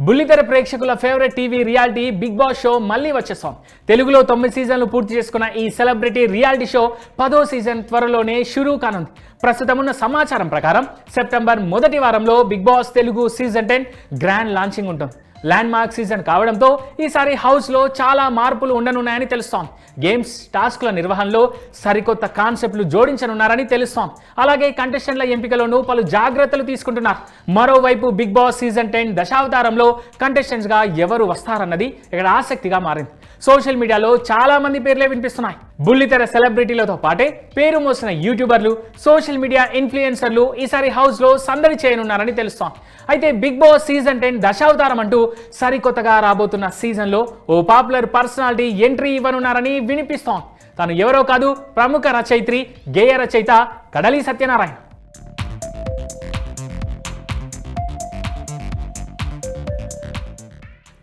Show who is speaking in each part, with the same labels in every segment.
Speaker 1: బుల్లితెర ప్రేక్షకుల favourite TV reality Bigg Boss show మళ్ళీ వచ్చేసాం. తెలుగులో 9 సీజన్లు పూర్తి చేసుకున్న ఈ సెలబ్రిటీ రియాలిటీ షో 10వ సీజన్ త్వరలోనే షురూ కానుంది. ప్రస్తుతం ఉన్న సమాచారం ప్రకారం సెప్టెంబర్ మొదటి వారంలో Bigg Boss Telugu season 10 grand launching ఉంటుంది. ల్యాండ్ మార్క్ సీజన్ కావడంతో ఈసారి హౌస్లో చాలా మార్పులు ఉండనున్నాయని తెలుస్తోంది. గేమ్స్, టాస్క్ల నిర్వహణలో సరికొత్త కాన్సెప్ట్లు జోడించనున్నారని తెలుస్తోంది. అలాగే కంటెస్టెంట్ల ఎంపికలోనూ పలు జాగ్రత్తలు తీసుకుంటున్నారు. మరోవైపు బిగ్ బాస్ సీజన్ 10 దశావతారంలో కంటెస్టెంట్స్గా ఎవరు వస్తారన్నది ఇక్కడ ఆసక్తిగా మారింది. సోషల్ మీడియాలో చాలా మంది పేర్లే వినిపిస్తున్నాయి. బుల్లితెర సెలబ్రిటీలతో పాటే పేరు మోసిన యూట్యూబర్లు, సోషల్ మీడియా ఇన్ఫ్లుయెన్సర్లు ఈసారి హౌస్లో సందడి చేయనున్నారని తెలుస్తోంది. అయితే బిగ్ బాస్ సీజన్ 10 దశావతారం అంటూ సరికొత్తగా రాబోతున్న సీజన్లో ఓ పాపులర్ పర్సనాలిటీ ఎంట్రీ ఇవ్వనున్నారని వినిపిస్తోంది. తాను ఎవరో కాదు, ప్రముఖ రచయిత్రి, గేయ రచయిత కడలి సత్యనారాయణ.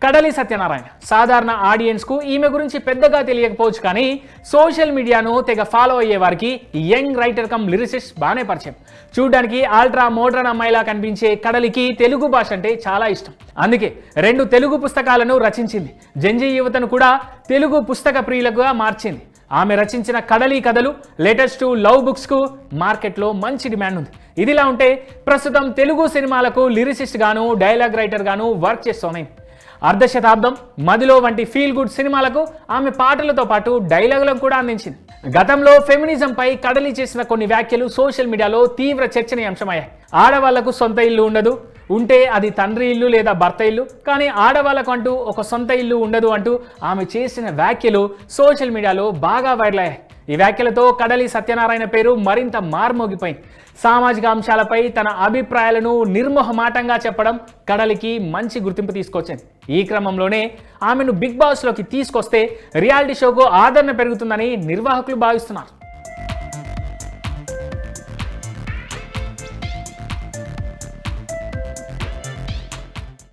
Speaker 1: కడలి సత్యనారాయణ సాధారణ ఆడియన్స్కు ఈమె గురించి పెద్దగా తెలియకపోవచ్చు, కానీ సోషల్ మీడియాను తెగ ఫాలో అయ్యే వారికి యంగ్ రైటర్ కమ్ లిరిసిస్ట్ బాగానే పరిచయం. చూడ్డానికి ఆల్ట్రా మోడ్రన్ అమ్మాయిలా కనిపించే కడలికి తెలుగు భాష అంటే చాలా ఇష్టం. అందుకే 2 తెలుగు పుస్తకాలను రచించింది. జంజీ యువతను కూడా తెలుగు పుస్తక ప్రియులుగా మార్చింది. ఆమె రచించిన కడలి కథలు, లెటర్స్ టు లవ్ బుక్స్కు మార్కెట్లో మంచి డిమాండ్ ఉంది. ఇదిలా ఉంటే ప్రస్తుతం తెలుగు సినిమాలకు లిరిసిస్ట్ గాను, డైలాగ్ రైటర్ గాను వర్క్ చేస్తున్నాయి. అర్ధశతాబ్దం, మదిలో వంటి ఫీల్ గుడ్ సినిమాలకు ఆమె పాటలతో పాటు డైలాగులను కూడా అందించింది. గతంలో ఫెమినిజంపై కడలి చేసిన కొన్ని వ్యాఖ్యలు సోషల్ మీడియాలో తీవ్ర చర్చనీయాంశమయ్యాయి. ఆడవాళ్లకు సొంత ఇల్లు ఉండదు, ఉంటే అది తండ్రి ఇల్లు లేదా భర్త ఇల్లు, కానీ ఆడవాళ్లకు అంటూ ఒక సొంత ఇల్లు ఉండదు అంటూ ఆమె చేసిన వ్యాఖ్యలు సోషల్ మీడియాలో బాగా వైరల్ అయ్యాయి. ఈ వ్యాఖ్యలతో కడలి సత్యనారాయణ పేరు మరింత మార్మోగిపోయింది. సామాజిక అంశాలపై తన అభిప్రాయాలను నిర్మోహమాటంగా చెప్పడం కడలికి మంచి గుర్తింపు తీసుకొచ్చింది. ఈ క్రమంలోనే ఆమెను బిగ్ బాస్లోకి తీసుకొస్తే రియాలిటీ షోకు ఆదరణ పెరుగుతుందని నిర్వాహకులు భావిస్తున్నారు.